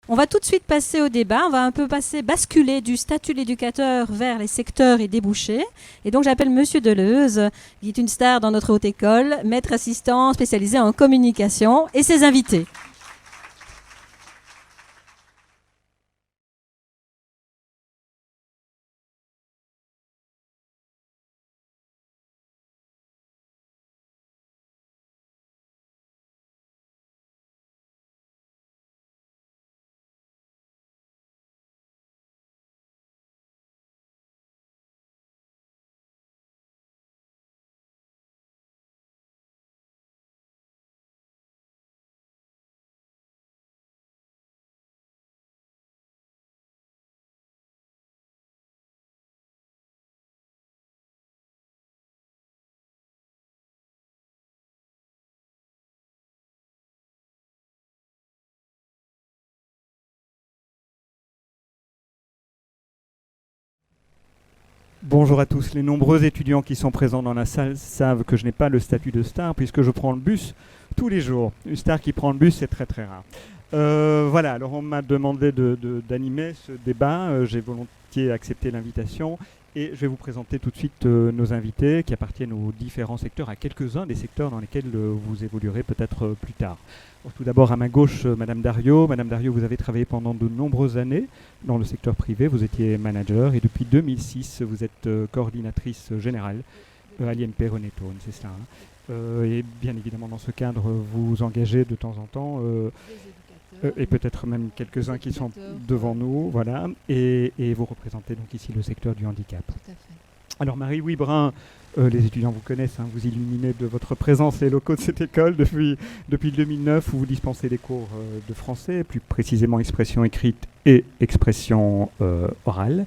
On va tout de suite passer au débat. On va un peu basculer du statut de l'éducateur vers les secteurs et débouchés. Et donc, j'appelle Monsieur Deleuze, qui est une star dans notre haute école, maître assistant spécialisé en communication, et ses invités. Bonjour à tous. Les nombreux étudiants qui sont présents dans la salle savent que je n'ai pas le statut de star puisque je prends le bus tous les jours. Une star qui prend le bus, c'est très très rare. Voilà, alors on m'a demandé d'animer ce débat. J'ai volontiers accepté l'invitation et je vais vous présenter tout de suite nos invités qui appartiennent aux différents secteurs, à quelques-uns des secteurs dans lesquels vous évoluerez peut-être plus tard. Alors, tout d'abord, à ma gauche, Madame Dario. Madame Dario, vous avez travaillé pendant de nombreuses années dans le secteur privé. Vous étiez manager et depuis 2006, vous êtes coordinatrice générale à l'INP René Thône, c'est ça. Et bien évidemment, dans ce cadre, vous engagez de temps en temps, et peut-être même quelques-uns qui sont devant nous, voilà, et vous représentez donc ici le secteur du handicap. Tout à fait. Alors Marie-Louis Brun, les étudiants vous connaissent, vous illuminez de votre présence les locaux de cette école depuis 2009 où vous dispensez des cours de français, plus précisément expression écrite et expression orale.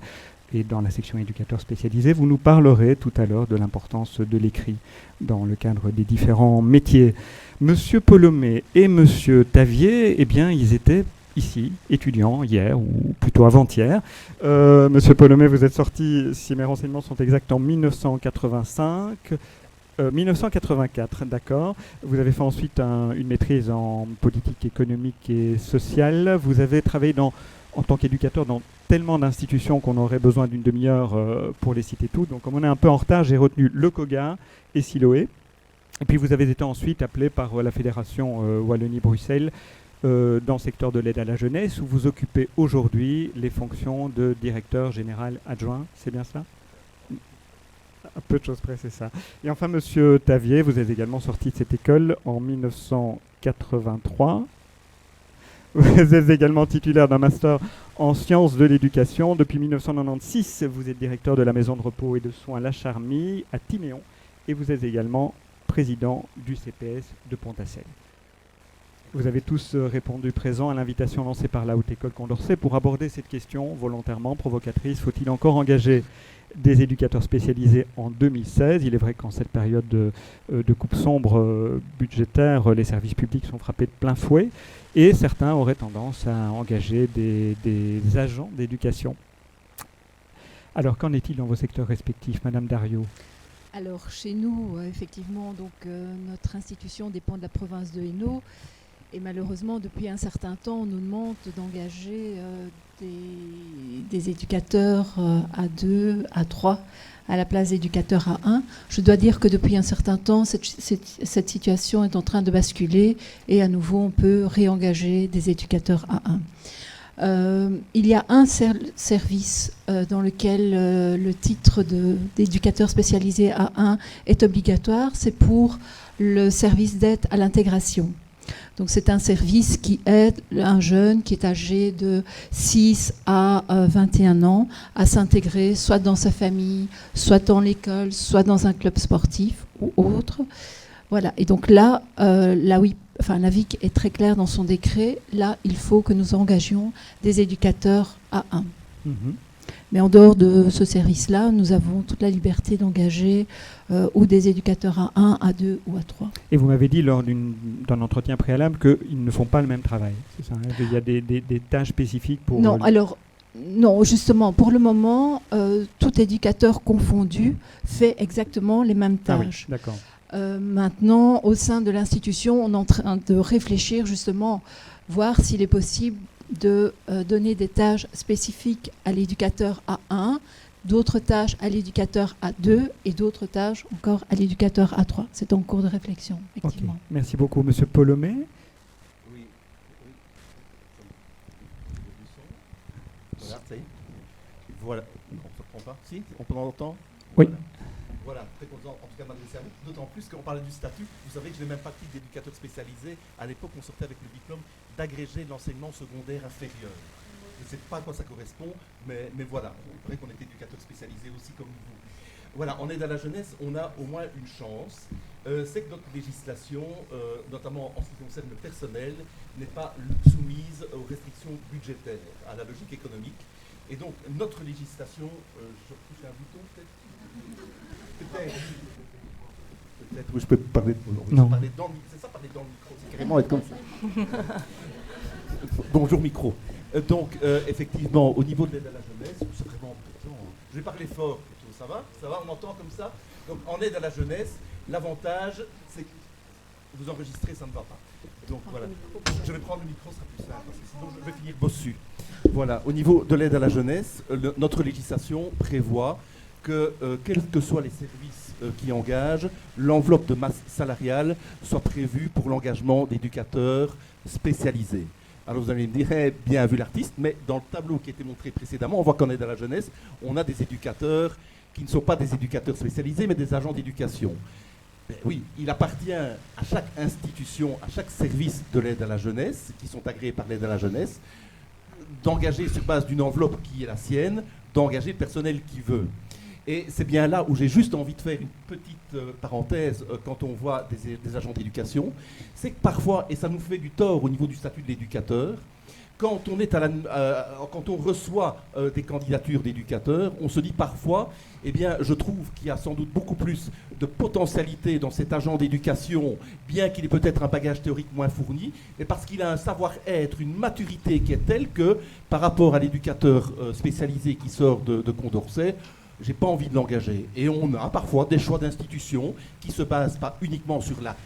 Et dans la section éducateur spécialisé, vous nous parlerez tout à l'heure de l'importance de l'écrit dans le cadre des différents métiers. Monsieur Polomé et Monsieur Tavier, eh bien, ils étaient ici, étudiants, hier, ou plutôt avant-hier. Monsieur Polomé, vous êtes sorti, si mes renseignements sont exacts, en 1984, d'accord. Vous avez fait ensuite une maîtrise en politique économique et sociale. Vous avez travaillé en tant qu'éducateur dans tellement d'institutions qu'on aurait besoin d'une demi-heure pour les citer toutes. Donc comme on est un peu en retard, j'ai retenu le COGA et Siloé. Et puis vous avez été ensuite appelé par la Fédération Wallonie-Bruxelles dans le secteur de l'aide à la jeunesse, où vous occupez aujourd'hui les fonctions de directeur général adjoint. C'est bien ça ? Un peu de choses près, c'est ça. Et enfin, Monsieur Tavier, vous êtes également sorti de cette école en 1983. Vous êtes également titulaire d'un master en sciences de l'éducation. Depuis 1996, vous êtes directeur de la maison de repos et de soins La Charmille à Timéon. Et vous êtes également président du CPS de Pont-à-Celle. Vous avez tous répondu présent à l'invitation lancée par la Haute École Condorcet pour aborder cette question volontairement provocatrice. Faut-il encore engager des éducateurs spécialisés en 2016 ? Il est vrai qu'en cette période de coupe sombre budgétaire, les services publics sont frappés de plein fouet et certains auraient tendance à engager des agents d'éducation. Alors, qu'en est-il dans vos secteurs respectifs, Madame Dario ? Alors, chez nous, effectivement, donc, notre institution dépend de la province de Hainaut. Et malheureusement, depuis un certain temps, on nous demande d'engager des éducateurs A2, A3, à la place d'éducateurs A1. Je dois dire que depuis un certain temps, cette situation est en train de basculer et à nouveau, on peut réengager des éducateurs A1. Il y a un service dans lequel le titre d'éducateur spécialisé A1 est obligatoire, c'est pour le service d'aide à l'intégration. Donc c'est un service qui aide un jeune qui est âgé de 6 à 21 ans à s'intégrer soit dans sa famille, soit dans l'école, soit dans un club sportif ou autre. Voilà. Et donc là, la VIC est très claire dans son décret. Là, il faut que nous engagions des éducateurs A1. Mais en dehors de ce service-là, nous avons toute la liberté d'engager ou des éducateurs A1, A2 ou A3. Et vous m'avez dit lors d'un entretien préalable qu'ils ne font pas le même travail. C'est ça, hein ? Il y a des tâches spécifiques pour... Non, justement, pour le moment, tout éducateur confondu fait exactement les mêmes tâches. Ah oui, d'accord. Maintenant, au sein de l'institution, on est en train de réfléchir justement, voir s'il est possible de donner des tâches spécifiques à l'éducateur A1, d'autres tâches à l'éducateur A2 et d'autres tâches encore à l'éducateur A3. C'est en cours de réflexion, effectivement. Okay. Merci beaucoup. Monsieur Polomé. Oui. Voilà, ça y est. Voilà. Non, ça ne prend pas. Si, on peut l'entendre. Oui. Voilà, très content en tout cas de m'adresser à vous. D'autant plus qu'on parlait du statut. Vous savez que je n'ai même pas titre d'éducateur spécialisé. À l'époque, on sortait avec le diplôme d'agrégé de l'enseignement secondaire inférieur. Je ne sais pas à quoi ça correspond, mais voilà. C'est vrai qu'on est éducateur spécialisé aussi comme vous. Voilà, en aide à la jeunesse, on a au moins une chance. C'est que notre législation, notamment en ce qui concerne le personnel, n'est pas soumise aux restrictions budgétaires, à la logique économique. Et donc, notre législation, je touche un bouton peut-être. Peut-être, oui, je peux parler, non. Parler dans le micro. C'est ça, parler dans le micro, c'est carrément être comme ça. Bonjour micro. Donc, effectivement, au niveau de l'aide à la jeunesse, c'est vraiment important. Je vais parler fort plutôt, ça va ? Ça va, on entend comme ça ? Donc, en aide à la jeunesse, l'avantage, c'est que vous enregistrez, ça ne va pas. Donc, voilà. Je vais prendre le micro, ce sera plus simple, parce que sinon, je vais finir bossu. Voilà, au niveau de l'aide à la jeunesse, notre législation prévoit que, quels que soient les services qui engagent, l'enveloppe de masse salariale soit prévue pour l'engagement d'éducateurs spécialisés. Alors vous allez me dire, bien vu l'artiste, mais dans le tableau qui a été montré précédemment, on voit qu'en aide à la jeunesse, on a des éducateurs qui ne sont pas des éducateurs spécialisés, mais des agents d'éducation. Oui, il appartient à chaque institution, à chaque service de l'aide à la jeunesse, qui sont agréés par l'aide à la jeunesse, d'engager sur base d'une enveloppe qui est la sienne, d'engager le personnel qui veut. Et c'est bien là où j'ai juste envie de faire une petite parenthèse quand on voit des agents d'éducation, c'est que parfois, et ça nous fait du tort au niveau du statut de l'éducateur, quand on reçoit des candidatures d'éducateurs, on se dit parfois, eh bien, je trouve qu'il y a sans doute beaucoup plus de potentialité dans cet agent d'éducation, bien qu'il ait peut-être un bagage théorique moins fourni, mais parce qu'il a un savoir-être, une maturité qui est telle que, par rapport à l'éducateur spécialisé qui sort de Condorcet, j'ai pas envie de l'engager. Et on a parfois des choix d'institutions qui se basent pas uniquement sur la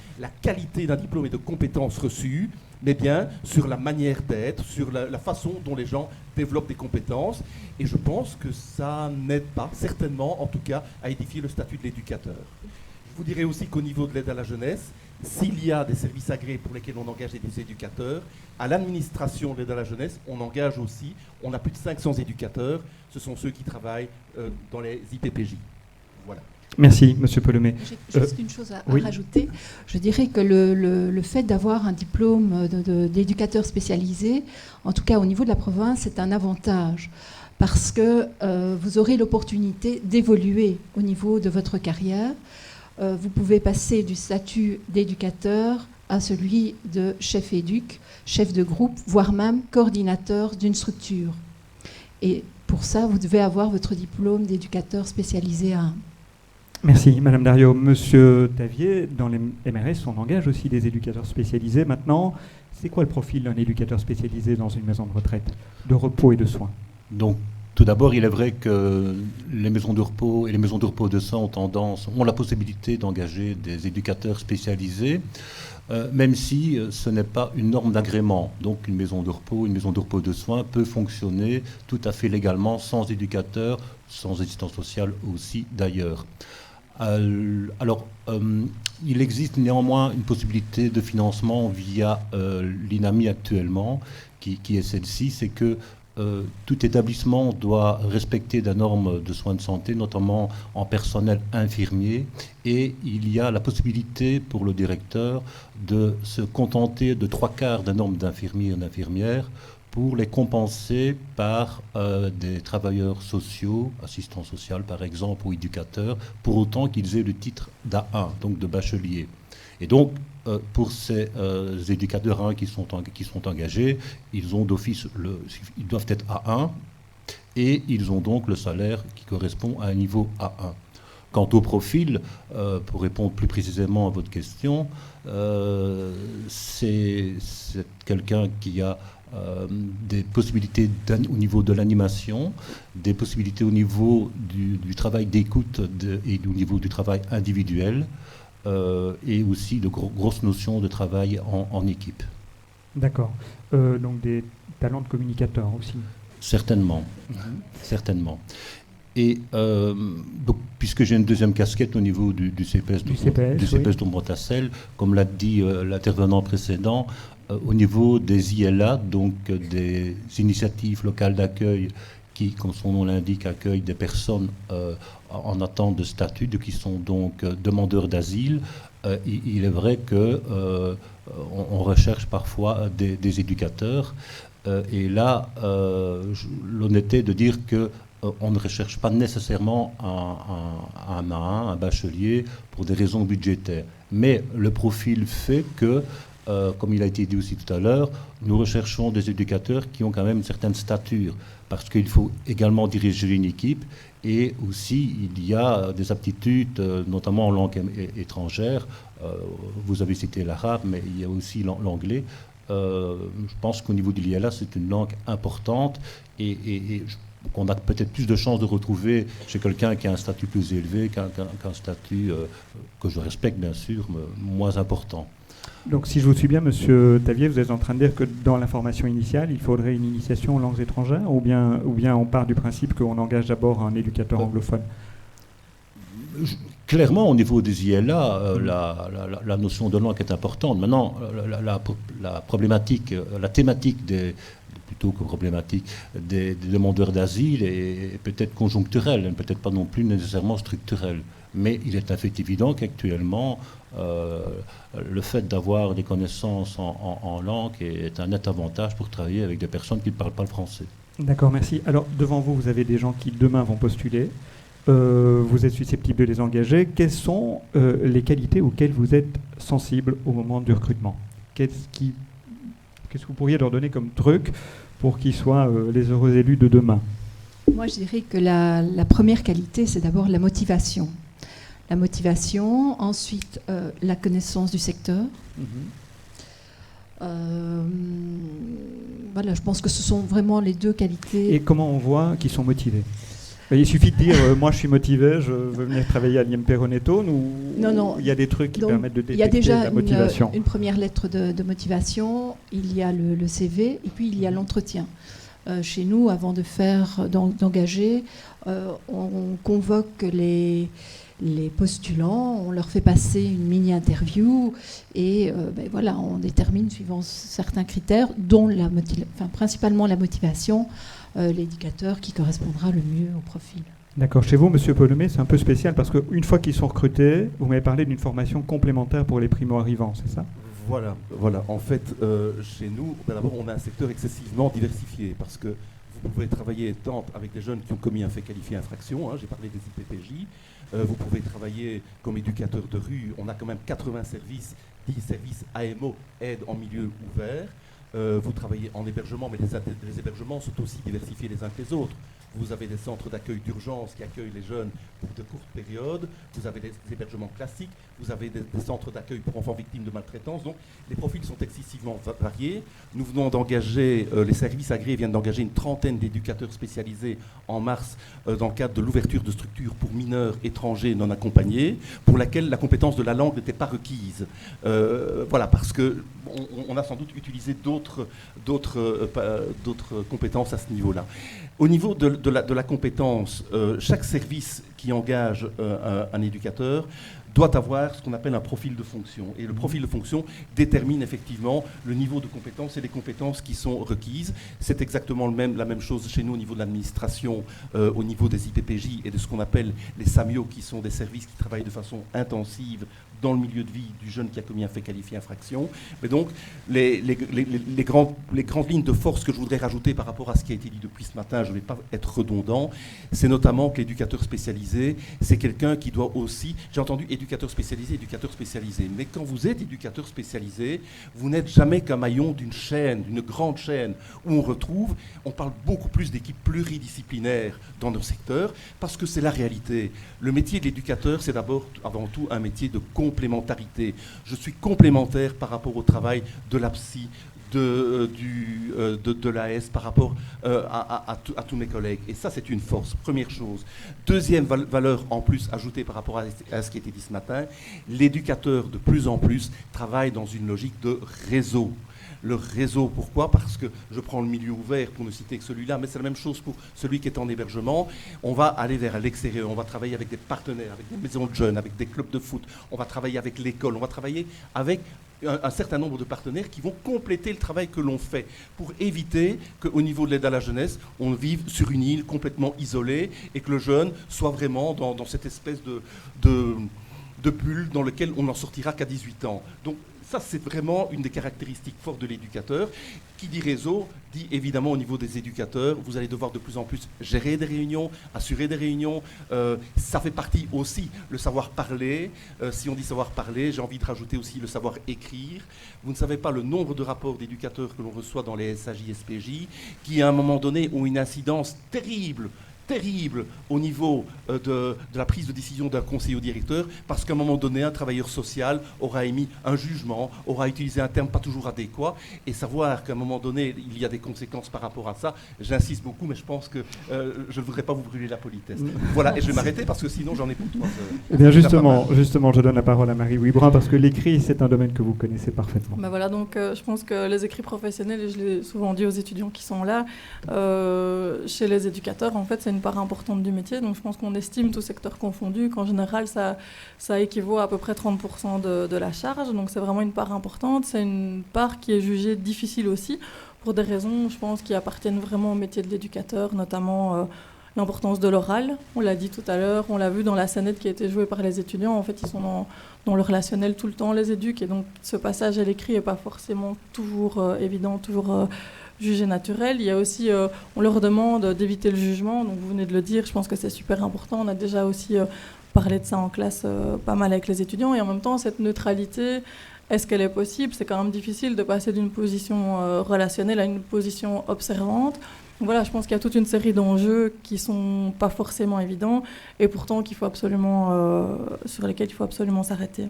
qualité d'un diplôme et de compétences reçues, mais bien sur la manière d'être, sur la façon dont les gens développent des compétences. Et je pense que ça n'aide pas, certainement, en tout cas, à édifier le statut de l'éducateur. Je vous dirais aussi qu'au niveau de l'aide à la jeunesse, s'il y a des services agréés pour lesquels on engage des éducateurs, à l'administration de l'aide à la jeunesse, on engage aussi, on a plus de 500 éducateurs, ce sont ceux qui travaillent dans les IPPJ. Voilà. Merci, Monsieur Polomé. J'ai juste une chose à rajouter. Je dirais que le fait d'avoir un diplôme d'éducateur spécialisé, en tout cas au niveau de la province, c'est un avantage. Parce que vous aurez l'opportunité d'évoluer au niveau de votre carrière. Vous pouvez passer du statut d'éducateur à celui de chef éduc, chef de groupe, voire même coordinateur d'une structure. Et pour ça, vous devez avoir votre diplôme d'éducateur spécialisé A1. Merci, Madame Dario. Monsieur Tavier, dans les MRS, on engage aussi des éducateurs spécialisés. Maintenant, c'est quoi le profil d'un éducateur spécialisé dans une maison de retraite, de repos et de soins ? Donc, tout d'abord, il est vrai que les maisons de repos et les maisons de repos de soins ont la possibilité d'engager des éducateurs spécialisés, même si ce n'est pas une norme d'agrément. Donc, une maison de repos de soins peut fonctionner tout à fait légalement, sans éducateur, sans assistance sociale aussi d'ailleurs. Alors, il existe néanmoins une possibilité de financement via l'INAMI actuellement, qui est celle-ci, c'est que tout établissement doit respecter des normes de soins de santé, notamment en personnel infirmier, et il y a la possibilité pour le directeur de se contenter de 3/4 des normes d'infirmiers et d'infirmières pour les compenser par des travailleurs sociaux, assistants sociaux par exemple, ou éducateurs, pour autant qu'ils aient le titre d'A1, donc de bachelier. Et donc, pour ces éducateurs A1 qui sont engagés, ils ont d'office ils doivent être A1 et ils ont donc le salaire qui correspond à un niveau A1. Quant au profil, pour répondre plus précisément à votre question, c'est quelqu'un qui a des possibilités au niveau de l'animation, des possibilités au niveau du travail d'écoute et au niveau du travail individuel, et aussi de grosses notions de travail en équipe. D'accord. Donc des talents de communicateurs aussi. Certainement, certainement. Et donc, puisque j'ai une deuxième casquette au niveau du CPS de Montassel, comme l'a dit l'intervenant précédent, au niveau des ILA, donc des initiatives locales d'accueil qui, comme son nom l'indique, accueillent des personnes en attente de statut, qui sont donc demandeurs d'asile, il est vrai que on recherche parfois des éducateurs. Et là, l'honnêteté de dire que on ne recherche pas nécessairement un bachelier pour des raisons budgétaires. Mais le profil fait que, comme il a été dit aussi tout à l'heure, nous recherchons des éducateurs qui ont quand même une certaine stature, parce qu'il faut également diriger une équipe, et aussi il y a des aptitudes, notamment en langue étrangère. Vous avez cité l'arabe, mais il y a aussi l'anglais. Je pense qu'au niveau de l'ILA, c'est une langue importante, et qu'on a peut-être plus de chances de retrouver chez quelqu'un qui a un statut plus élevé qu'un statut, que je respecte bien sûr, mais moins important. Donc si je vous suis bien, Monsieur Tavier, vous êtes en train de dire que dans la formation initiale, il faudrait une initiation aux langues étrangères, ou bien on part du principe qu'on engage d'abord un éducateur anglophone? Clairement, au niveau des ILA, la notion de langue est importante. Maintenant, la problématique, la thématique plutôt que problématique des demandeurs d'asile est peut-être conjoncturelle, peut-être pas non plus nécessairement structurelle. Mais il est en fait évident qu'actuellement, le fait d'avoir des connaissances en langue est un net avantage pour travailler avec des personnes qui ne parlent pas le français. D'accord, merci. Alors, devant vous, vous avez des gens qui demain vont postuler. Vous êtes susceptible de les engager. Quelles sont les qualités auxquelles vous êtes sensible au moment du recrutement? Qu'est-ce que vous pourriez leur donner comme truc pour qu'ils soient les heureux élus de demain? Moi, je dirais que la première qualité, c'est d'abord la motivation. La motivation, ensuite la connaissance du secteur. Voilà, je pense que ce sont vraiment les deux qualités. Et comment on voit qu'ils sont motivés? Il suffit de dire moi je suis motivé, je veux venir travailler à l'IMP Renétone, ou non, il y a des trucs qui permettent de détecter la motivation? Il y a déjà une première lettre de motivation, il y a le CV, et puis il y a l'entretien. Chez nous, avant d'engager, on convoque les postulants, on leur fait passer une mini-interview, et voilà, on détermine suivant certains critères, dont principalement la motivation, l'éducateur qui correspondra le mieux au profil. D'accord. Chez vous, Monsieur Polomé, c'est un peu spécial parce qu'une fois qu'ils sont recrutés, vous m'avez parlé d'une formation complémentaire pour les primo-arrivants, c'est ça? Voilà. En fait, chez nous, d'abord, on a un secteur excessivement diversifié parce que vous pouvez travailler tant avec des jeunes qui ont commis un fait qualifié infraction, j'ai parlé des IPPJ, vous pouvez travailler comme éducateur de rue, on a quand même 80 services, 10 services AMO, aide en milieu ouvert. Vous travaillez en hébergement, mais les hébergements sont aussi diversifiés les uns que les autres. Vous avez des centres d'accueil d'urgence qui accueillent les jeunes pour de courtes périodes. Vous avez des hébergements classiques. Vous avez des centres d'accueil pour enfants victimes de maltraitance. Donc, les profils sont excessivement variés. Nous venons d'engager, les services agréés viennent d'engager une trentaine d'éducateurs spécialisés en mars dans le cadre de l'ouverture de structures pour mineurs étrangers non accompagnés, pour laquelle la compétence de la langue n'était pas requise. Voilà, parce qu'on a sans doute utilisé d'autres compétences à ce niveau-là. Au niveau de la compétence, chaque service qui engage un éducateur doit avoir ce qu'on appelle un profil de fonction. Et le profil de fonction détermine effectivement le niveau de compétences et les compétences qui sont requises. C'est exactement la même chose chez nous au niveau de l'administration, au niveau des IPPJ et de ce qu'on appelle les SAMIO, qui sont des services qui travaillent de façon intensive dans le milieu de vie du jeune qui a commis un fait qualifié infraction. Mais donc, les grandes lignes de force que je voudrais rajouter par rapport à ce qui a été dit depuis ce matin, je ne vais pas être redondant, c'est notamment que l'éducateur spécialisé, c'est quelqu'un qui doit aussi, j'ai entendu éducateur spécialisé, mais quand vous êtes éducateur spécialisé, vous n'êtes jamais qu'un maillon d'une chaîne, d'une grande chaîne, où on parle beaucoup plus d'équipes pluridisciplinaires dans nos secteurs, parce que c'est la réalité. Le métier de l'éducateur, c'est d'abord, avant tout, un métier de complémentarité. Je suis complémentaire par rapport au travail de la psy, de l'AS par rapport à tous mes collègues. Et ça, c'est une force, première chose. Deuxième valeur en plus ajoutée par rapport à ce qui a été dit ce matin, l'éducateur, de plus en plus, travaille dans une logique de réseau. leur réseau. Pourquoi ? Parce que je prends le milieu ouvert pour ne citer que celui-là, mais c'est la même chose pour celui qui est en hébergement. On va aller vers l'extérieur, on va travailler avec des partenaires, avec des maisons de jeunes, avec des clubs de foot, on va travailler avec l'école, on va travailler avec un certain nombre de partenaires qui vont compléter le travail que l'on fait pour éviter qu'au niveau de l'aide à la jeunesse, on vive sur une île complètement isolée et que le jeune soit vraiment dans cette espèce de bulle dans lequel on n'en sortira qu'à 18 ans. Donc ça, c'est vraiment une des caractéristiques fortes de l'éducateur. Qui dit réseau, dit évidemment au niveau des éducateurs, vous allez devoir de plus en plus gérer des réunions, assurer des réunions. Ça fait partie aussi, le savoir parler. Si on dit savoir parler, j'ai envie de rajouter aussi le savoir écrire. Vous ne savez pas le nombre de rapports d'éducateurs que l'on reçoit dans les SAJ, SPJ, qui à un moment donné ont une incidence terrible au niveau de la prise de décision d'un conseiller ou directeur, parce qu'à un moment donné, un travailleur social aura émis un jugement, aura utilisé un terme pas toujours adéquat, et savoir qu'à un moment donné, il y a des conséquences par rapport à ça, j'insiste beaucoup, mais je pense que je ne voudrais pas vous brûler la politesse. Voilà, et je vais m'arrêter, parce que sinon j'en ai pour 3 heures. Eh bien justement, je donne la parole à Marie Wibrin, parce que l'écrit, c'est un domaine que vous connaissez parfaitement. Ben voilà, donc je pense que les écrits professionnels, et je l'ai souvent dit aux étudiants qui sont là, chez les éducateurs, en fait, c'est une part importante du métier. Donc je pense qu'on estime, tout secteur confondu, qu'en général, ça équivaut à peu près 30% de la charge. Donc c'est vraiment une part importante. C'est une part qui est jugée difficile aussi, pour des raisons, je pense, qui appartiennent vraiment au métier de l'éducateur, notamment l'importance de l'oral. On l'a dit tout à l'heure, on l'a vu dans la scénette qui a été jouée par les étudiants. En fait, ils sont dans le relationnel tout le temps, les éduques, et donc ce passage à l'écrit n'est pas forcément toujours évident, toujours jugé naturel. Il y a aussi, on leur demande d'éviter le jugement, donc vous venez de le dire, je pense que c'est super important. On a déjà aussi parlé de ça en classe pas mal avec les étudiants, et en même temps, cette neutralité, est-ce qu'elle est possible ? C'est quand même difficile de passer d'une position relationnelle à une position observante. Donc voilà, je pense qu'il y a toute une série d'enjeux qui ne sont pas forcément évidents et pourtant sur lesquels il faut absolument s'arrêter.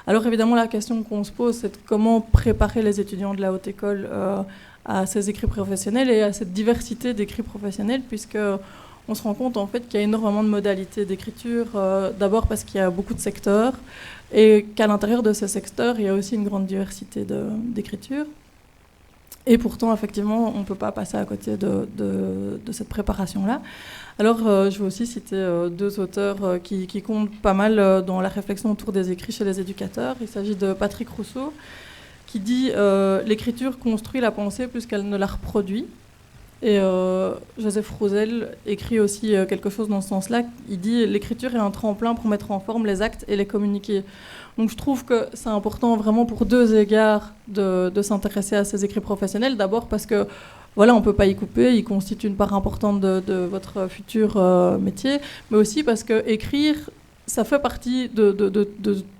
Alors évidemment, la question qu'on se pose, c'est de comment préparer les étudiants de la haute école à ces écrits professionnels et à cette diversité d'écrits professionnels, puisque on se rend compte en fait qu'il y a énormément de modalités d'écriture, d'abord parce qu'il y a beaucoup de secteurs et qu'à l'intérieur de ces secteurs, il y a aussi une grande diversité d'écriture. Et pourtant, effectivement, on ne peut pas passer à côté de cette préparation-là. Alors, je vais aussi citer 2 auteurs qui comptent pas mal dans la réflexion autour des écrits chez les éducateurs. Il s'agit de Patrick Rousseau, qui dit « L'écriture construit la pensée plus qu'elle ne la reproduit ». Et Joseph Roussel écrit aussi quelque chose dans ce sens-là. Il dit « L'écriture est un tremplin pour mettre en forme les actes et les communiquer ». Donc je trouve que c'est important vraiment pour 2 égards de s'intéresser à ces écrits professionnels. D'abord parce que voilà, on ne peut pas y couper, ils constituent une part importante de votre futur métier, mais aussi parce que écrire, ça fait partie de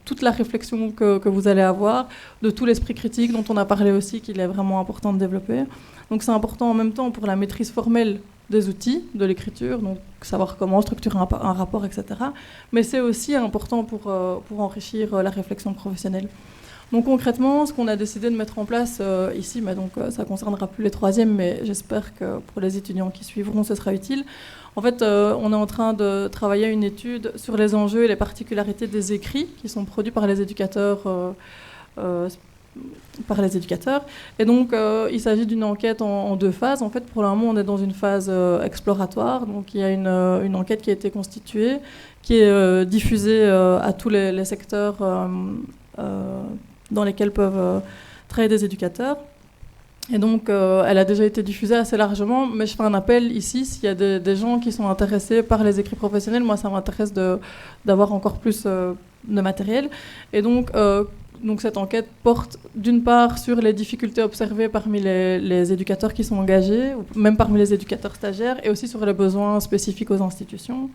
toute la réflexion que vous allez avoir, de tout l'esprit critique dont on a parlé aussi, qu'il est vraiment important de développer. Donc c'est important en même temps pour la maîtrise formelle des outils de l'écriture, donc savoir comment structurer un rapport, etc. Mais c'est aussi important pour enrichir la réflexion professionnelle. Donc concrètement, ce qu'on a décidé de mettre en place ici, mais donc, ça ne concernera plus les 3e, mais j'espère que pour les étudiants qui suivront, ce sera utile. En fait, on est en train de travailler une étude sur les enjeux et les particularités des écrits qui sont produits par les éducateurs Et donc, il s'agit d'une enquête en 2 phases. En fait, pour le moment, on est dans une phase exploratoire. Donc, il y a une enquête qui a été constituée, qui est diffusée à tous les secteurs dans lesquels peuvent travailler des éducateurs. Et donc, elle a déjà été diffusée assez largement, mais je fais un appel ici, s'il y a des gens qui sont intéressés par les écrits professionnels, moi ça m'intéresse d'avoir encore plus de matériel. Et donc cette enquête porte d'une part sur les difficultés observées parmi les éducateurs qui sont engagés, ou même parmi les éducateurs stagiaires, et aussi sur les besoins spécifiques aux institutions.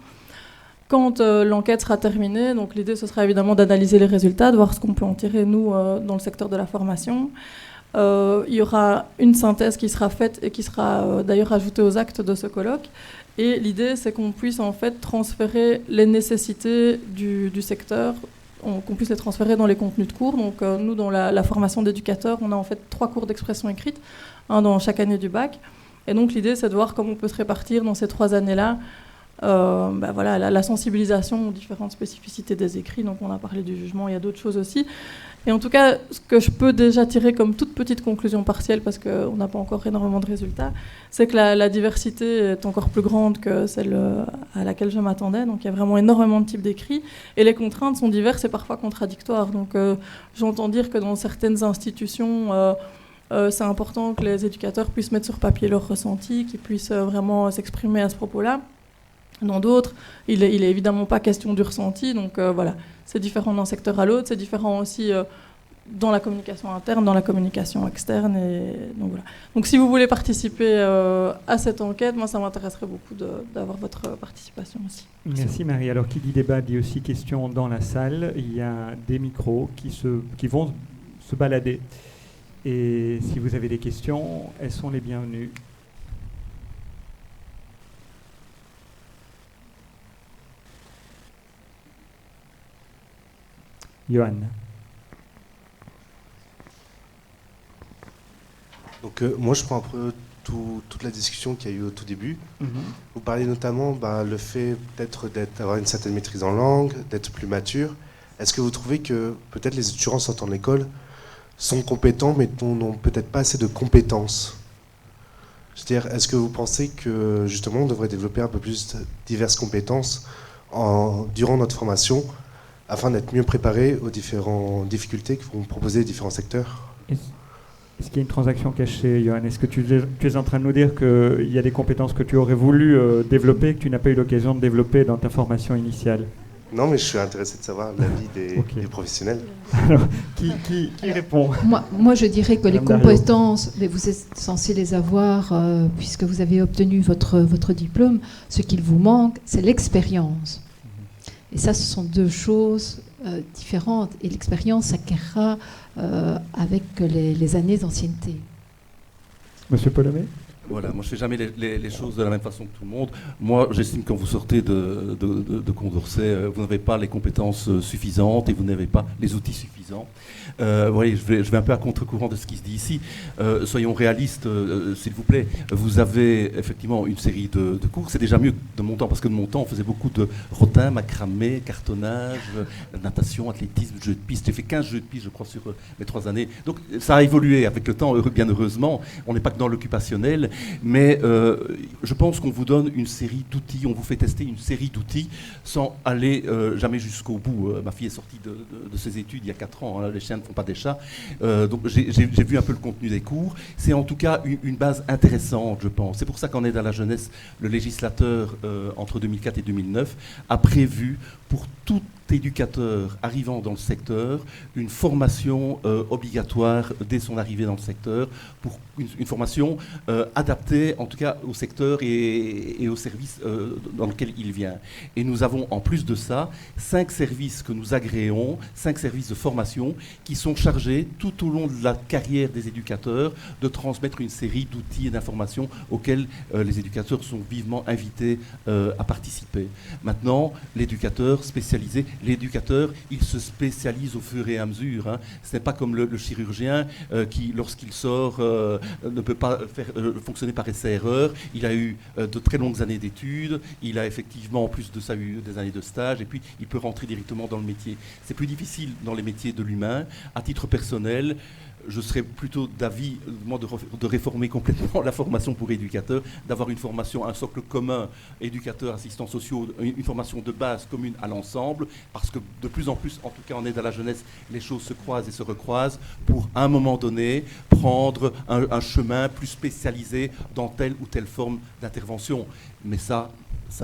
Quand l'enquête sera terminée, donc l'idée ce sera évidemment d'analyser les résultats, de voir ce qu'on peut en tirer nous dans le secteur de la formation. Il y aura une synthèse qui sera faite et qui sera d'ailleurs ajoutée aux actes de ce colloque. Et l'idée, c'est qu'on puisse en fait transférer les nécessités du secteur, qu'on puisse les transférer dans les contenus de cours. Donc nous, dans la formation d'éducateurs, on a en fait 3 cours d'expression écrite, un dans chaque année du bac. Et donc l'idée, c'est de voir comment on peut se répartir dans ces 3 années-là voilà, la sensibilisation aux différentes spécificités des écrits. Donc on a parlé du jugement, il y a d'autres choses aussi. Et en tout cas, ce que je peux déjà tirer comme toute petite conclusion partielle, parce qu'on n'a pas encore énormément de résultats, c'est que la diversité est encore plus grande que celle à laquelle je m'attendais. Donc il y a vraiment énormément de types d'écrits. Et les contraintes sont diverses et parfois contradictoires. Donc j'entends dire que dans certaines institutions, c'est important que les éducateurs puissent mettre sur papier leurs ressentis, qu'ils puissent vraiment s'exprimer à ce propos-là. Dans d'autres, il est évidemment pas question du ressenti. Donc voilà. C'est différent d'un secteur à l'autre, c'est différent aussi dans la communication interne, dans la communication externe. Et donc, voilà. Donc si vous voulez participer à cette enquête, moi ça m'intéresserait beaucoup d'avoir votre participation aussi. Merci Marie. Alors qui dit débat dit aussi question dans la salle. Il y a des micros qui vont se balader. Et si vous avez des questions, elles sont les bienvenues. Johan. Donc moi je prends un peu toute la discussion qu'il y a eu au tout début. Vous parlez notamment le fait peut-être d'avoir une certaine maîtrise en langue, d'être plus mature. Est-ce que vous trouvez que peut-être les étudiants sortant de l'école sont compétents mais n'ont peut-être pas assez de compétences? C'est-à-dire, est-ce que vous pensez que justement on devrait développer un peu plus de diverses compétences durant notre formation afin d'être mieux préparés aux différentes difficultés que vont proposer les différents secteurs? Est-ce qu'il y a une transaction cachée, Johan? Est-ce que tu es en train de nous dire qu'il y a des compétences que tu aurais voulu développer, que tu n'as pas eu l'occasion de développer dans ta formation initiale? Non, mais je suis intéressé de savoir l'avis des professionnels. Alors, qui répond? Moi, je dirais que les Madame compétences, mais vous êtes censé les avoir puisque vous avez obtenu votre diplôme. Ce qu'il vous manque, c'est l'expérience. Et ça, ce sont deux choses différentes. Et l'expérience s'acquérera avec les années d'ancienneté. Monsieur Polomé? Voilà, moi je ne fais jamais les choses de la même façon que tout le monde. Moi, j'estime que quand vous sortez de Condorcet, vous n'avez pas les compétences suffisantes et vous n'avez pas les outils suffisants. Vous voyez, je vais un peu à contre-courant de ce qui se dit ici. Soyons réalistes, s'il vous plaît. Vous avez effectivement une série de cours. C'est déjà mieux de mon temps, parce que de mon temps, on faisait beaucoup de rotin, macramé, cartonnage, natation, athlétisme, jeux de piste. J'ai fait 15 jeux de piste, je crois, sur mes 3 années. Donc ça a évolué avec le temps, bien heureusement. On n'est pas que dans l'occupationnel. Mais je pense qu'on vous donne une série d'outils, on vous fait tester une série d'outils sans aller jamais jusqu'au bout. Ma fille est sortie de ses études il y a 4 ans, hein, les chiens ne font pas des chats. Donc j'ai vu un peu le contenu des cours. C'est en tout cas une base intéressante, je pense. C'est pour ça qu'en aide à la jeunesse, le législateur, entre 2004 et 2009, a prévu pour tout éducateur arrivant dans le secteur une formation obligatoire dès son arrivée dans le secteur, pour une formation adaptée en tout cas au secteur et au service dans lequel il vient. Et nous avons en plus de ça 5 services que nous agréons, 5 services de formation qui sont chargés tout au long de la carrière des éducateurs de transmettre une série d'outils et d'informations auxquels les éducateurs sont vivement invités à participer. Maintenant, l'éducateur spécialisé, l'éducateur, il se spécialise au fur et à mesure. Hein. Ce n'est pas comme le chirurgien qui, lorsqu'il sort, ne peut pas fonctionner par essai-erreur. Il a eu de très longues années d'études, il a effectivement en plus de ça eu des années de stage, et puis il peut rentrer directement dans le métier. C'est plus difficile dans les métiers de l'humain. À titre personnel, je serais plutôt d'avis, moi, de réformer complètement la formation pour éducateurs, d'avoir une formation, un socle commun, éducateurs, assistants sociaux, une formation de base commune à l'ensemble, parce que de plus en plus, en tout cas en aide à la jeunesse, les choses se croisent et se recroisent pour, à un moment donné, prendre un chemin plus spécialisé dans telle ou telle forme d'intervention. Mais ça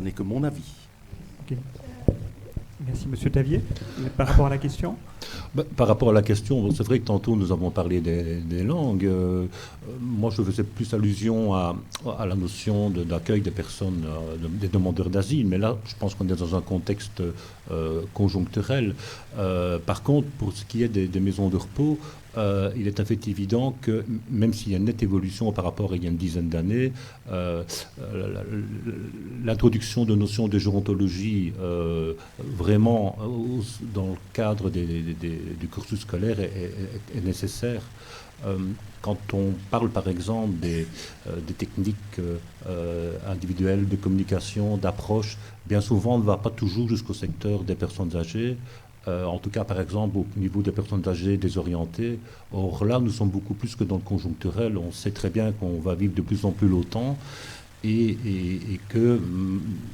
n'est que mon avis. Okay. Merci, Monsieur Tavier. Par rapport à la question ? Par rapport à la question, c'est vrai que tantôt nous avons parlé des langues. Moi, je faisais plus allusion à la notion d'accueil des personnes, des demandeurs d'asile. Mais là, je pense qu'on est dans un contexte conjoncturel. Par contre, pour ce qui est des maisons de repos, il est en fait évident que même s'il y a une nette évolution par rapport à il y a une dizaine d'années, l'introduction de notions de gérontologie vraiment dans le cadre du cursus scolaire est nécessaire. Quand on parle par exemple des techniques individuelles de communication, d'approche, bien souvent on ne va pas toujours jusqu'au secteur des personnes âgées. En tout cas, par exemple, au niveau des personnes âgées désorientées. Or là, nous sommes beaucoup plus que dans le conjoncturel. On sait très bien qu'on va vivre de plus en plus longtemps et que,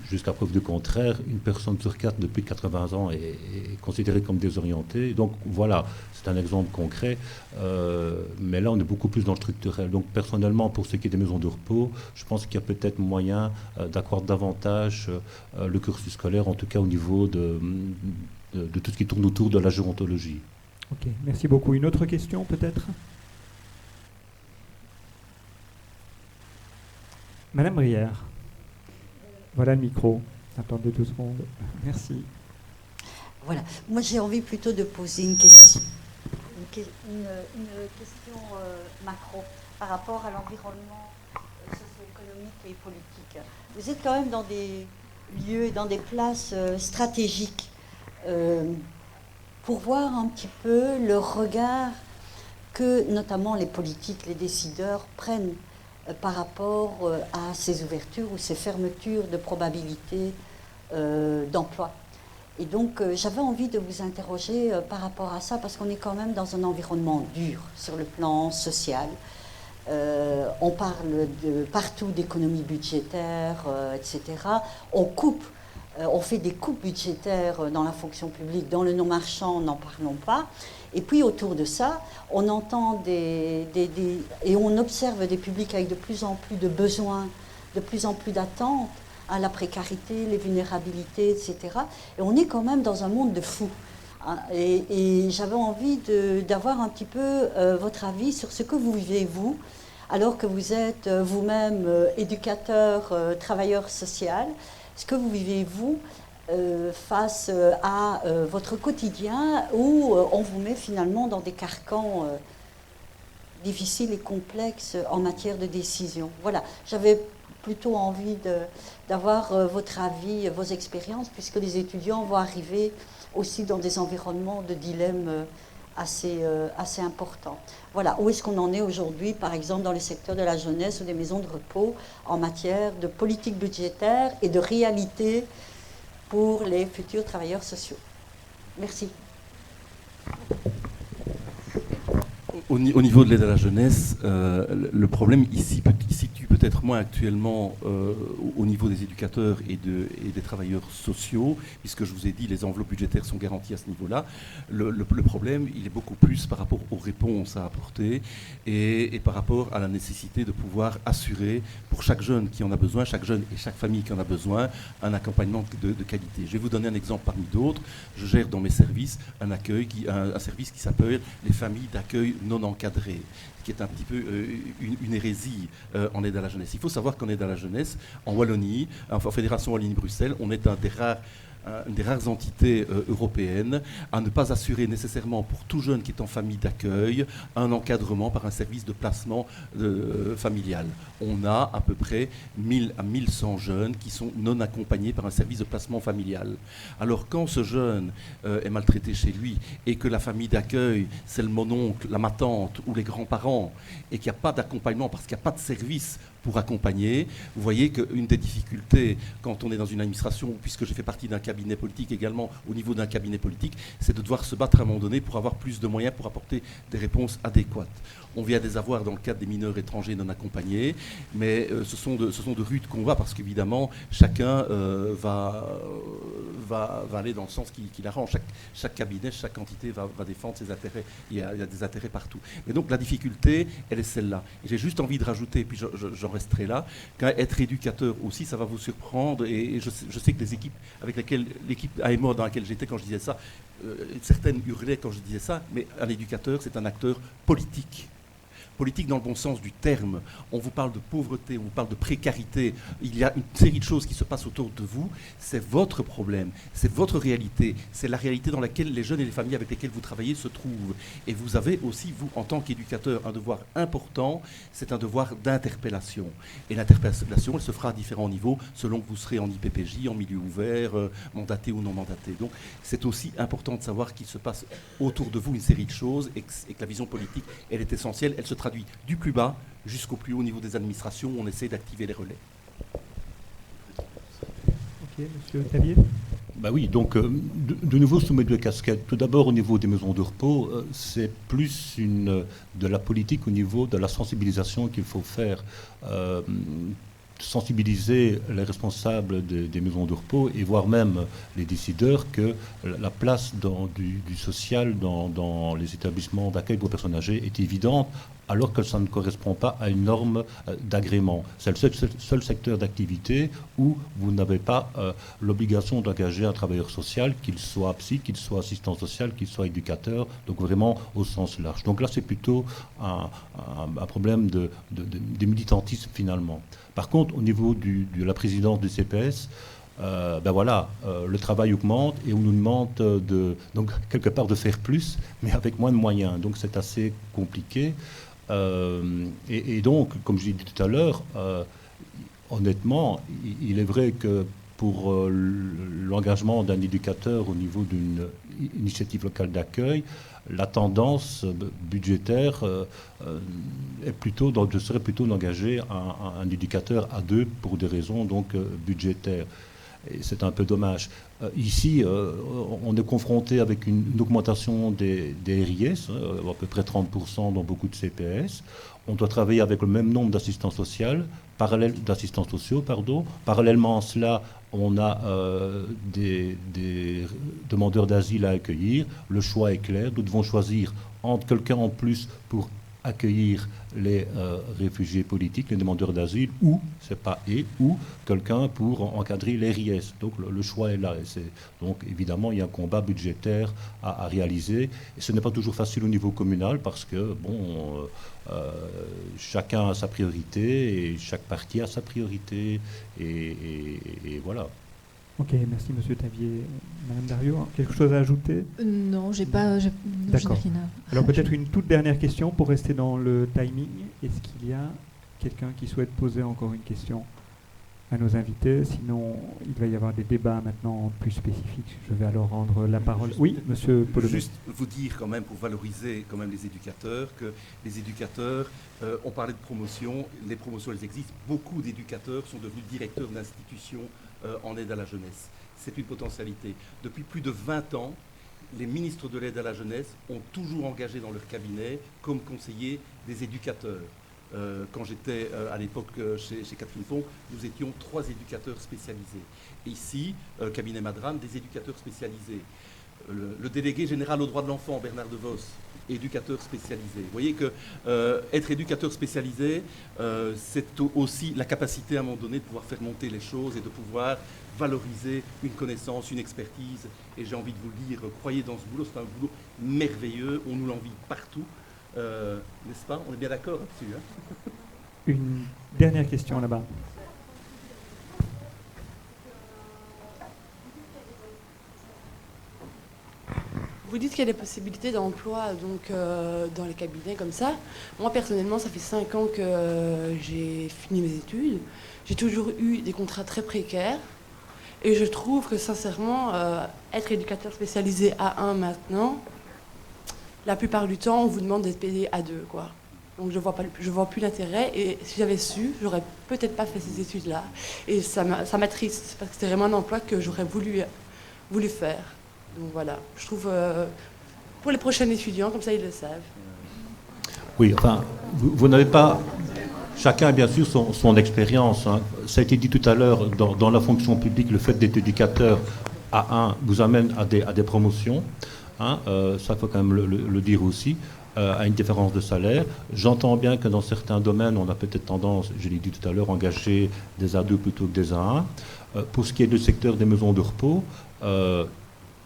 jusqu'à preuve du contraire, une personne sur 4 depuis 80 ans est considérée comme désorientée. Donc voilà, c'est un exemple concret. Mais là, on est beaucoup plus dans le structurel. Donc personnellement, pour ce qui est des maisons de repos, je pense qu'il y a peut-être moyen d'accroître davantage le cursus scolaire, en tout cas au niveau de tout ce qui tourne autour de la gérontologie. Ok, merci beaucoup. Une autre question peut-être? Madame Brière. Voilà le micro. Attendez 2 secondes. Merci. Voilà. Moi, j'ai envie plutôt de poser une question. Une question macro par rapport à l'environnement socio-économique et politique. Vous êtes quand même dans des lieux, dans des places stratégiques. Pour voir un petit peu le regard que notamment les politiques, les décideurs prennent par rapport à ces ouvertures ou ces fermetures de probabilités d'emploi. Et donc j'avais envie de vous interroger par rapport à ça, parce qu'on est quand même dans un environnement dur sur le plan social. On parle partout d'économie budgétaire, etc. On coupe. On fait des coupes budgétaires dans la fonction publique, dans le non-marchand, n'en parlons pas. Et puis autour de ça, on entend et on observe des publics avec de plus en plus de besoins, de plus en plus d'attentes, la précarité, les vulnérabilités, etc. Et on est quand même dans un monde de fous. Et j'avais envie d'avoir un petit peu votre avis sur ce que vous vivez, vous, alors que vous êtes vous-même éducateur, travailleur social. Ce que vous vivez, vous, face à votre quotidien où on vous met finalement dans des carcans difficiles et complexes en matière de décision. Voilà, j'avais plutôt envie d'avoir votre avis, vos expériences, puisque les étudiants vont arriver aussi dans des environnements de dilemmes assez importants. Voilà, où est-ce qu'on en est aujourd'hui, par exemple, dans le secteur de la jeunesse ou des maisons de repos, en matière de politique budgétaire et de réalité pour les futurs travailleurs sociaux. Merci. Au niveau de l'aide à la jeunesse, le problème ici il situe peut-être moins actuellement au niveau des éducateurs et des travailleurs sociaux, puisque je vous ai dit les enveloppes budgétaires sont garanties à ce niveau-là. Le problème, il est beaucoup plus par rapport aux réponses à apporter et par rapport à la nécessité de pouvoir assurer pour chaque jeune qui en a besoin, chaque jeune et chaque famille qui en a besoin, un accompagnement de qualité. Je vais vous donner un exemple parmi d'autres. Je gère dans mes services un service qui s'appelle les familles d'accueil non encadrées, qui est un petit peu une hérésie en aide à la jeunesse. Il faut savoir qu'en aide à la jeunesse, en Wallonie, en Fédération Wallonie-Bruxelles, on est une des rares entités européennes à ne pas assurer nécessairement pour tout jeune qui est en famille d'accueil un encadrement par un service de placement familial. On a à peu près 1000 à 1100 jeunes qui sont non accompagnés par un service de placement familial. Alors quand ce jeune est maltraité chez lui et que la famille d'accueil, c'est le mononcle, la ma-tante ou les grands-parents et qu'il n'y a pas d'accompagnement parce qu'il n'y a pas de service pour accompagner. Vous voyez qu'une des difficultés quand on est dans une administration, puisque je fais partie d'un cabinet politique également, au niveau d'un cabinet politique, c'est de devoir se battre à un moment donné pour avoir plus de moyens pour apporter des réponses adéquates. On vient des avoir dans le cadre des mineurs étrangers non accompagnés, mais ce sont de rudes combats parce qu'évidemment, chacun va aller dans le sens qu'il arrange. Chaque cabinet, chaque entité va défendre ses intérêts. Il y a des intérêts partout. Mais donc la difficulté, elle est celle-là. Et j'ai juste envie de rajouter, puis j'en resterai là, qu'être éducateur aussi, ça va vous surprendre. Et je sais que les équipes avec lesquelles, l'équipe AMO dans laquelle j'étais quand je disais ça, certaines hurlaient quand je disais ça, mais un éducateur, c'est un acteur politique politique dans le bon sens du terme. On vous parle de pauvreté, on vous parle de précarité. Il y a une série de choses qui se passent autour de vous. C'est votre problème, c'est votre réalité, c'est la réalité dans laquelle les jeunes et les familles avec lesquelles vous travaillez se trouvent. Et vous avez aussi, vous, en tant qu'éducateur, un devoir important, c'est un devoir d'interpellation. Et l'interpellation, elle se fera à différents niveaux, selon que vous serez en IPPJ, en milieu ouvert, mandaté ou non mandaté. Donc c'est aussi important de savoir qu'il se passe autour de vous une série de choses et que la vision politique, elle est essentielle. Elle se traduit du plus bas jusqu'au plus haut niveau des administrations où on essaie d'activer les relais. Ok, monsieur Tavier. Bah oui, donc de nouveau sous mes deux casquettes. Tout d'abord au niveau des maisons de repos, c'est plus de la politique au niveau de la sensibilisation qu'il faut faire. Sensibiliser les responsables des maisons de repos et voire même les décideurs que la place du social dans les établissements d'accueil pour personnes âgées est évidente, alors que ça ne correspond pas à une norme d'agrément. C'est le seul secteur d'activité où vous n'avez pas l'obligation d'engager un travailleur social, qu'il soit psy, qu'il soit assistant social, qu'il soit éducateur, donc vraiment au sens large. Donc là, c'est plutôt un problème de militantisme finalement. Par contre, au niveau de la présidence du CPS, le travail augmente et on nous demande donc quelque part de faire plus, mais avec moins de moyens. Donc c'est assez compliqué. Et donc, comme je l'ai dit tout à l'heure, honnêtement, il est vrai que pour l'engagement d'un éducateur au niveau d'une initiative locale d'accueil, la tendance budgétaire serait plutôt d'engager un éducateur à deux pour des raisons donc budgétaires. Et c'est un peu dommage. Ici, on est confronté avec une augmentation des RIS, à peu près 30% dans beaucoup de CPS. On doit travailler avec le même nombre d'assistants sociaux. Parallèlement à cela, on a des demandeurs d'asile à accueillir. Le choix est clair. Nous devons choisir entre quelqu'un en plus pour accueillir les réfugiés politiques, les demandeurs d'asile, ou, c'est pas et, ou quelqu'un pour encadrer les RIS. Donc le choix est là. Donc évidemment, il y a un combat budgétaire à réaliser. Et ce n'est pas toujours facile au niveau communal parce que, chacun a sa priorité et chaque parti a sa priorité. Et voilà. Ok, merci Monsieur Tavier. Madame Dario, quelque chose à ajouter? Non, j'ai pas. D'accord. Rien à... Alors peut-être une toute dernière question pour rester dans le timing. Est-ce qu'il y a quelqu'un qui souhaite poser encore une question à nos invités? Sinon, il va y avoir des débats maintenant plus spécifiques. Je vais alors rendre la parole. Oui, Monsieur Polonais. Juste vous dire quand même, pour valoriser quand même les éducateurs, que les éducateurs, on parlait de promotion, les promotions elles existent. Beaucoup d'éducateurs sont devenus directeurs d'institutions en aide à la jeunesse. C'est une potentialité. Depuis plus de 20 ans, les ministres de l'aide à la jeunesse ont toujours engagé dans leur cabinet comme conseillers des éducateurs. Quand j'étais à l'époque chez Catherine Fong, nous étions 3 éducateurs spécialisés. Et ici, cabinet Madran, des éducateurs spécialisés. Le délégué général aux droits de l'enfant, Bernard De Vos, éducateur spécialisé. Vous voyez que être éducateur spécialisé, c'est aussi la capacité à un moment donné de pouvoir faire monter les choses et de pouvoir valoriser une connaissance, une expertise. Et j'ai envie de vous le dire, croyez dans ce boulot, c'est un boulot merveilleux, on nous l'envie partout. N'est-ce pas? On est bien d'accord là-dessus. Hein? Une dernière question là-bas. Vous dites qu'il y a des possibilités d'emploi donc, dans les cabinets comme ça. Moi, personnellement, ça fait 5 ans que j'ai fini mes études. J'ai toujours eu des contrats très précaires. Et je trouve que, sincèrement, être éducateur spécialisé A1 maintenant, la plupart du temps, on vous demande d'être payé A2, quoi. Donc je vois plus l'intérêt. Et si j'avais su, j'aurais peut-être pas fait ces études-là. Et ça m'attriste, parce que c'était vraiment un emploi que j'aurais voulu faire. Donc voilà, je trouve pour les prochains étudiants, comme ça ils le savent. Oui, enfin, vous n'avez pas... Chacun a bien sûr son expérience. Hein. Ça a été dit tout à l'heure, dans la fonction publique, le fait d'être éducateur A1 vous amène à des promotions. Hein, ça, il faut quand même le dire aussi, à une différence de salaire. J'entends bien que dans certains domaines, on a peut-être tendance, je l'ai dit tout à l'heure, à engager des A2 plutôt que des A1. Pour ce qui est du secteur des maisons de repos,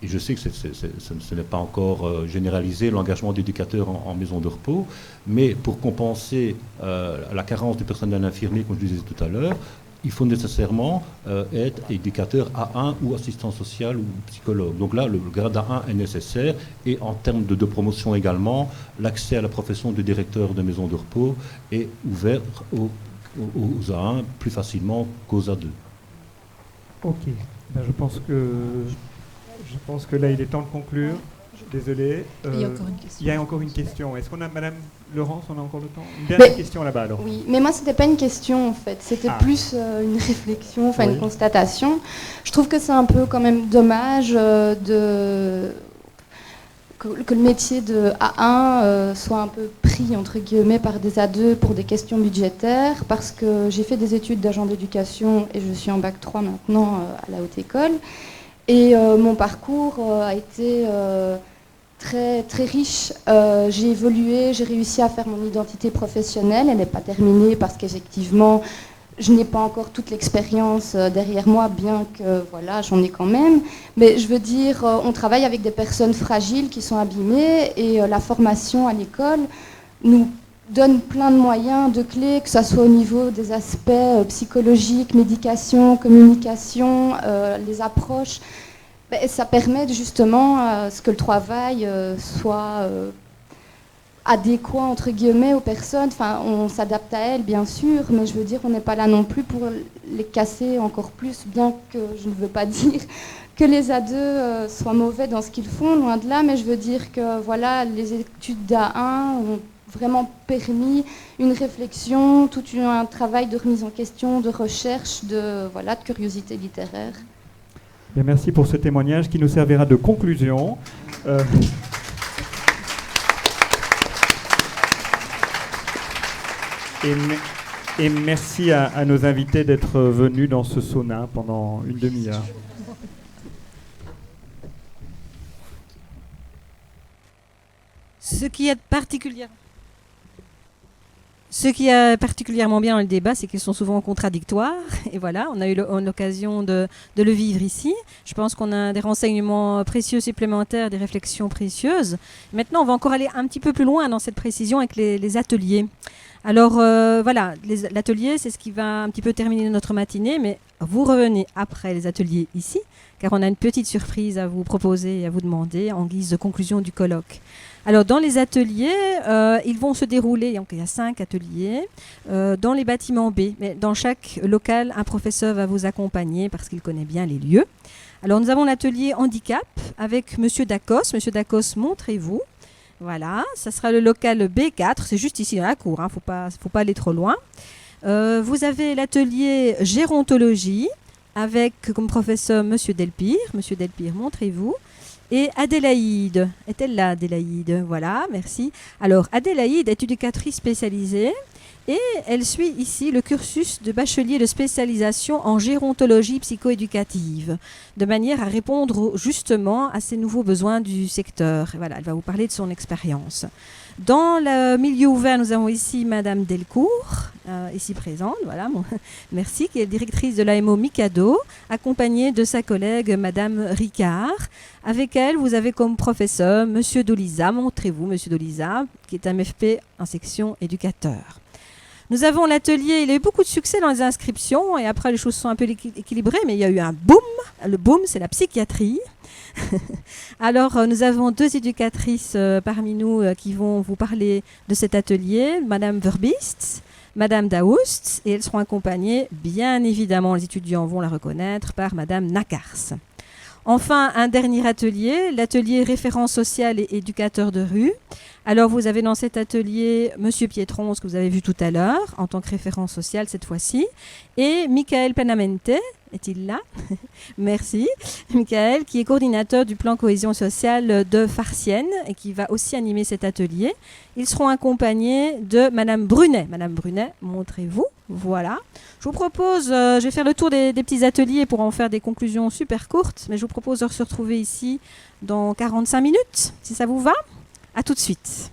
et je sais que ce n'est pas encore généralisé, l'engagement d'éducateurs en maison de repos, mais pour compenser la carence du personnel infirmier, comme je disais tout à l'heure, il faut nécessairement être éducateur A1 ou assistant social ou psychologue. Donc là, le grade A1 est nécessaire, et en termes de promotion également, l'accès à la profession de directeur de maison de repos est ouvert aux A1 plus facilement qu'aux A2. Ok, ben, je pense que là, il est temps de conclure. Désolé. Il y a encore une question. Il y a encore une question. Est-ce qu'on a, Madame Laurence, on a encore le temps? Une dernière question là-bas, alors. Oui, mais moi, c'était pas une question, en fait. C'était plus une réflexion, enfin une constatation. Je trouve que c'est un peu quand même dommage que le métier de A1 soit un peu pris, entre guillemets, par des A2 pour des questions budgétaires, parce que j'ai fait des études d'agent d'éducation et je suis en bac 3 maintenant à la haute école. Et mon parcours a été très, très riche. J'ai évolué, j'ai réussi à faire mon identité professionnelle. Elle n'est pas terminée parce qu'effectivement, je n'ai pas encore toute l'expérience derrière moi, bien que voilà, j'en ai quand même. Mais je veux dire, on travaille avec des personnes fragiles qui sont abîmées, et la formation à l'école nous donne plein de moyens, de clés, que ce soit au niveau des aspects psychologiques, médication, communication, les approches. Ça permet justement à ce que le travail soit adéquat, entre guillemets, aux personnes. Enfin, on s'adapte à elles, bien sûr, mais je veux dire, on n'est pas là non plus pour les casser encore plus, bien que je ne veux pas dire que les A2 soient mauvais dans ce qu'ils font, loin de là, mais je veux dire que voilà, les études d'A1 ont vraiment permis une réflexion, tout un travail de remise en question, de recherche, de curiosité littéraire. Bien, merci pour ce témoignage qui nous servira de conclusion. Et merci à nos invités d'être venus dans ce sauna pendant une demi-heure. Ce qui est particulièrement bien dans le débat, c'est qu'ils sont souvent contradictoires. Et voilà, on a eu l'occasion de le vivre ici. Je pense qu'on a des renseignements précieux supplémentaires, des réflexions précieuses. Maintenant, on va encore aller un petit peu plus loin dans cette précision avec les ateliers. Alors voilà, l'atelier, c'est ce qui va un petit peu terminer notre matinée, mais vous revenez après les ateliers ici, car on a une petite surprise à vous proposer et à vous demander en guise de conclusion du colloque. Alors dans les ateliers, ils vont se dérouler, donc il y a 5 ateliers, dans les bâtiments B. Mais dans chaque local, un professeur va vous accompagner parce qu'il connaît bien les lieux. Alors nous avons l'atelier handicap avec Monsieur Dacos. Monsieur Dacos, montrez-vous. Voilà, ça sera le local B4, c'est juste ici dans la cour, faut pas aller trop loin. Vous avez l'atelier gérontologie avec comme professeur Monsieur Delpire. Monsieur Delpire, montrez-vous. Et Adélaïde, est-elle là, Adélaïde? Voilà, merci. Alors, Adélaïde est éducatrice spécialisée et elle suit ici le cursus de bachelier de spécialisation en gérontologie psychoéducative, de manière à répondre justement à ces nouveaux besoins du secteur. Et voilà, elle va vous parler de son expérience. Dans le milieu ouvert, nous avons ici Madame Delcourt, ici présente, voilà, merci, qui est directrice de l'AMO Mikado, accompagnée de sa collègue Madame Ricard. Avec elle, vous avez comme professeur Monsieur Dolisa, montrez-vous Monsieur Dolisa, qui est un MFP en section éducateur. Nous avons l'atelier, il y a eu beaucoup de succès dans les inscriptions, et après les choses sont un peu équilibrées, mais il y a eu un boom. Le boom, c'est la psychiatrie. Alors, nous avons 2 éducatrices parmi nous qui vont vous parler de cet atelier, Madame Verbist, Madame Daoust, et elles seront accompagnées, bien évidemment, les étudiants vont la reconnaître, par Madame Nakars. Enfin, un dernier atelier, l'atelier référent social et éducateur de rue. Alors, vous avez dans cet atelier Monsieur Pietron, ce que vous avez vu tout à l'heure, en tant que référent social cette fois-ci, et Michael Penamente, est-il là? Merci. Michael, qui est coordinateur du plan cohésion sociale de Farciennes et qui va aussi animer cet atelier. Ils seront accompagnés de Madame Brunet. Madame Brunet, montrez-vous. Voilà. Je vous propose, je vais faire le tour des petits ateliers pour en faire des conclusions super courtes, mais je vous propose de se retrouver ici dans 45 minutes, si ça vous va. À tout de suite.